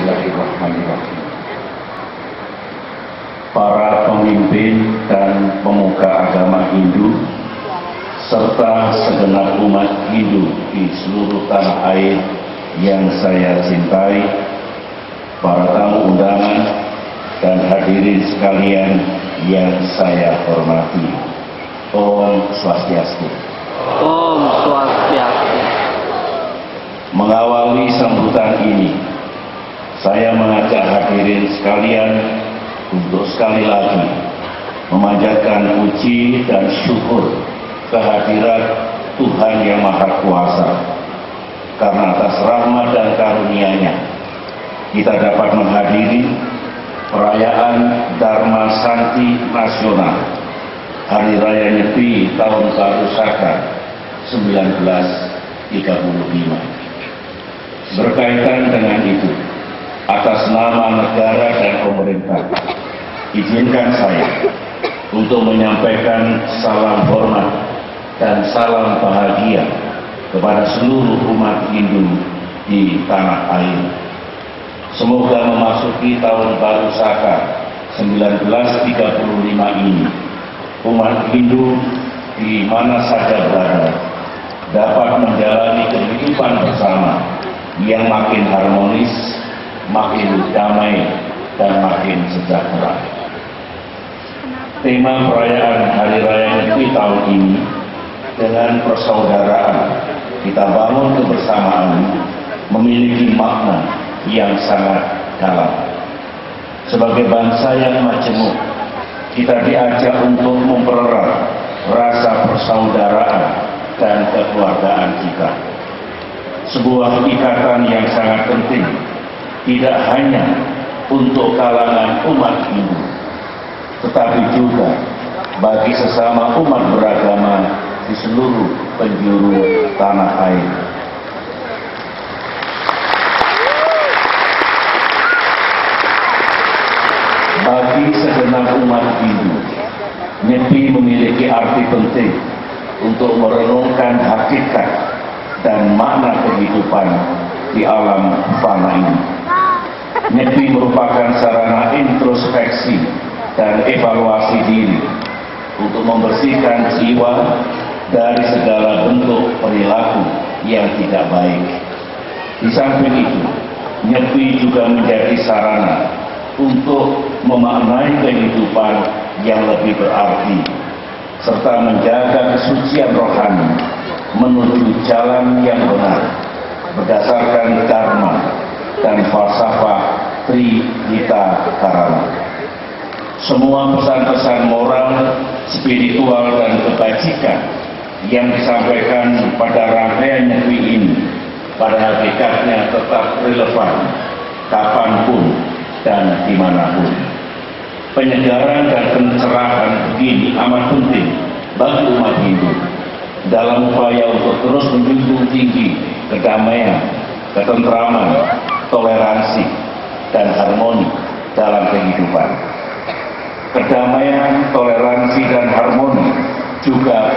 Bismillahirrahmanirrahim. Para pemimpin dan pemuka agama Hindu serta segenap umat Hindu di seluruh tanah air yang saya cintai, para tamu undangan dan hadirin sekalian yang saya hormati. Om Swastiastu. Om Swastiastu. Mengawali sambutan ini, saya mengajak hadirin sekalian untuk sekali lagi memanjatkan puji dan syukur kehadirat Tuhan Yang Maha Kuasa, karena atas rahmat dan karunia-Nya kita dapat menghadiri perayaan Dharma Santi Nasional Hari Raya Nyepi Tahun Baru Saka 1935. Berkaitan dengan itu, atas nama negara dan pemerintah, izinkan saya untuk menyampaikan salam hormat dan salam bahagia kepada seluruh umat Hindu di tanah air. Semoga memasuki tahun baru Saka 1935 ini, umat Hindu di mana saja berada dapat menjalani kehidupan bersama yang makin harmonis, makin damai, dan makin sejahtera. Tema perayaan Hari Raya Nyepi tahun ini dengan persaudaraan kita bangun kebersamaan memiliki makna yang sangat dalam. Sebagai bangsa yang majemuk, kita diajak untuk mempererat rasa persaudaraan dan kekeluargaan kita. Sebuah ikatan yang sangat penting, tidak hanya untuk kalangan umat Hindu, tetapi juga bagi sesama umat beragama di seluruh penjuru tanah air. Bagi segenap umat Hindu, Nyepi memiliki arti penting untuk merenungkan hakikat dan makna kehidupan di alam fana ini. Nyepi merupakan sarana introspeksi dan evaluasi diri untuk membersihkan jiwa dari segala bentuk perilaku yang tidak baik. Di samping itu, Nyepi juga menjadi sarana untuk memaknai kehidupan yang lebih berarti, serta menjaga kesucian rohani menuju jalan yang benar berdasarkan dharma dan falsafah Trihita Karana. Semua pesan-pesan moral, spiritual, dan kebajikan yang disampaikan pada rangkaian Nyepi ini pada hakikatnya tetap relevan kapanpun dan dimanapun. Penyegaran dan pencerahan begini amat penting bagi umat Hindu dalam upaya untuk terus menjunjung tinggi kedamaian, ketentraman, toleransi, dan harmoni dalam kehidupan. Kedamaian, toleransi, dan harmoni juga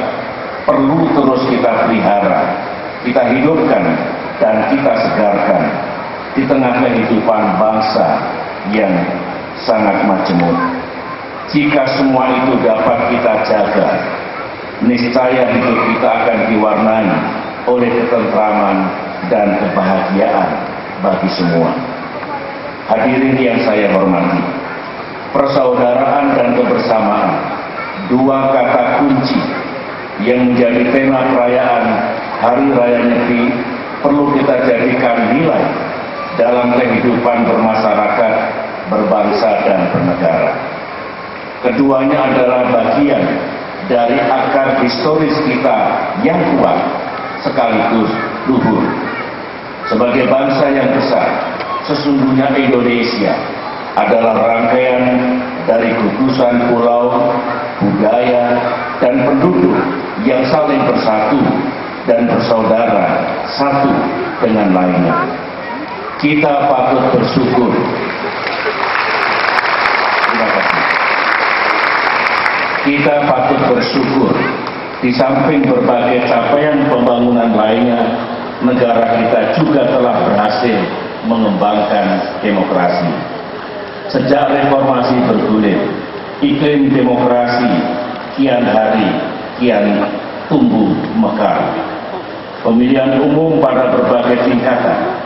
perlu terus kita pelihara, kita hidupkan, dan kita segarkan di tengah kehidupan bangsa yang sangat majemuk. Jika semua itu dapat kita jaga, niscaya hidup kita akan diwarnai oleh ketentraman dan kebahagiaan bagi semua. Hadirin yang saya hormati, persaudaraan dan kebersamaan, dua kata kunci yang menjadi tema perayaan Hari Raya Nyepi, perlu kita jadikan nilai dalam kehidupan bermasyarakat, berbangsa, dan bernegara. Keduanya adalah bagian dari akar historis kita yang kuat sekaligus luhur. Sebagai bangsa yang besar, sesungguhnya Indonesia adalah rangkaian dari gugusan pulau, budaya, dan penduduk yang saling bersatu dan bersaudara satu dengan lainnya. Kita patut bersyukur. Terima kasih. Kita patut bersyukur, di samping berbagai capaian pembangunan lainnya, negara kita juga telah berhasil mengembangkan demokrasi. Sejak reformasi bergulir, iklim demokrasi kian hari kian tumbuh mekar. Pemilihan umum pada berbagai tingkatan,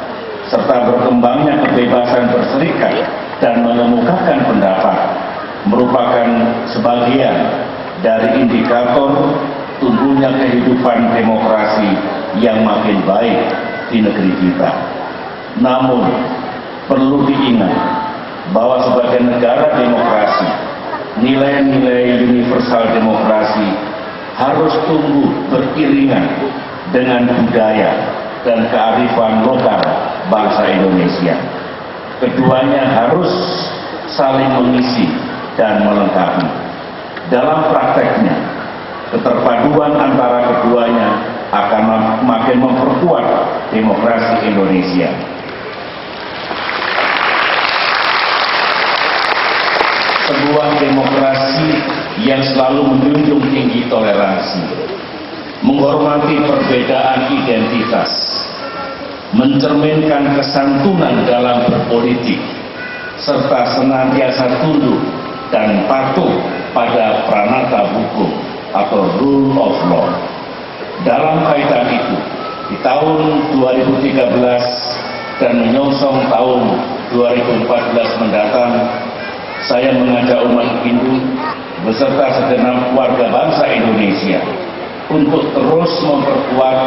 serta berkembangnya kebebasan berserikat dan mengemukakan pendapat merupakan sebagian dari indikator tumbuhnya kehidupan demokrasi yang makin baik di negeri kita. Namun, perlu diingat bahwa sebagai negara demokrasi, nilai-nilai universal demokrasi harus tumbuh beriringan dengan budaya dan kearifan lokal bangsa Indonesia. Keduanya harus saling mengisi dan melengkapi. Dalam prakteknya, keterpaduan antara keduanya akan makin memperkuat demokrasi Indonesia. Sebuah demokrasi yang selalu menjunjung tinggi toleransi, menghormati perbedaan identitas, mencerminkan kesantunan dalam berpolitik, serta senantiasa tunduk dan patuh pada pranata hukum atau rule of law. Dalam kaitan itu, di tahun 2013 dan menyongsong tahun 2014 mendatang, saya mengajak umat Hindu beserta segenap warga bangsa Indonesia untuk terus memperkuat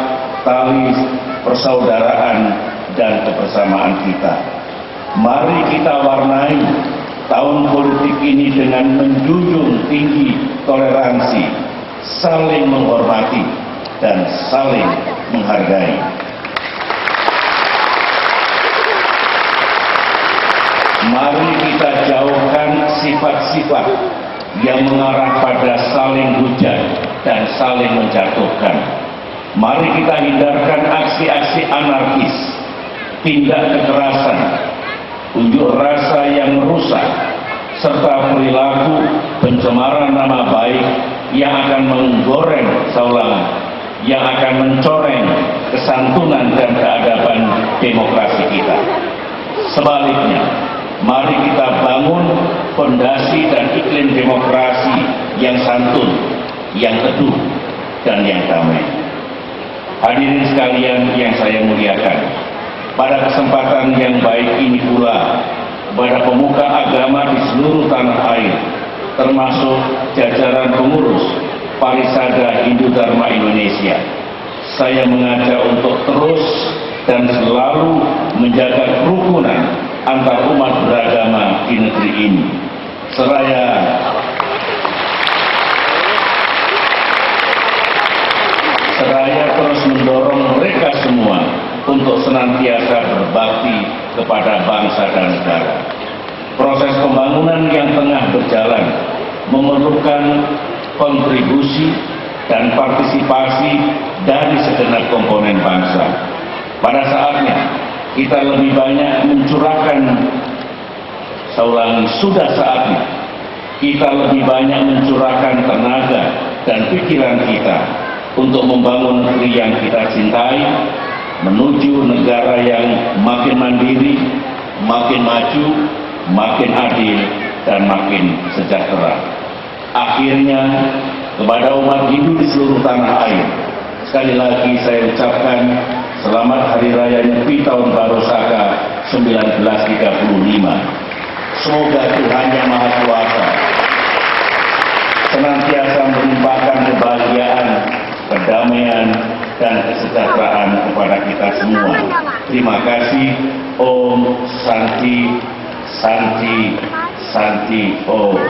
tali persaudaraan dan kebersamaan kita. Mari kita warnai tahun politik ini dengan menjunjung tinggi toleransi, saling menghormati, dan saling menghargai. Mari kita jauhkan sifat-sifat yang mengarah pada saling hujat dan saling menjatuhkan. Mari kita hindarkan aksi-aksi anarkis, tindak kekerasan, unjuk rasa yang merusak, serta perilaku pencemaran nama baik yang akan menggoreng saulang, yang akan mencoreng kesantunan dan keadaban demokrasi kita. Sebaliknya, mari kita bangun fondasi dan iklim demokrasi yang santun, yang teduh, dan yang damai. Hadirin sekalian yang saya muliakan, pada kesempatan yang baik ini pula, kepada pemuka agama di seluruh tanah air, termasuk jajaran pengurus Parisada Hindu Dharma Indonesia, saya mengajak untuk terus dan selalu menjaga kerukunan antar umat beragama di negeri ini, seraya terus mendorong mereka semua untuk senantiasa berbakti kepada bangsa dan negara. Proses pembangunan yang tengah berjalan memerlukan kontribusi dan partisipasi dari segenap komponen bangsa. Pada saatnya kita lebih banyak mencurahkan, sudah saatnya kita lebih banyak mencurahkan tenaga dan pikiran kita untuk membangun negeri yang kita cintai, menuju negara yang makin mandiri, makin maju, makin adil, dan makin sejahtera. Akhirnya, kepada umat Hindu di seluruh tanah air, sekali lagi saya ucapkan selamat Hari Raya Nyepi Tahun Baru Saka 1935. Semoga Tuhan Yang Maha Kuasa senantiasa melimpahkan kebahagiaan, kedamaian, dan kesejahteraan kepada kita semua. Terima kasih. Om Santi, Santi, Santi Om.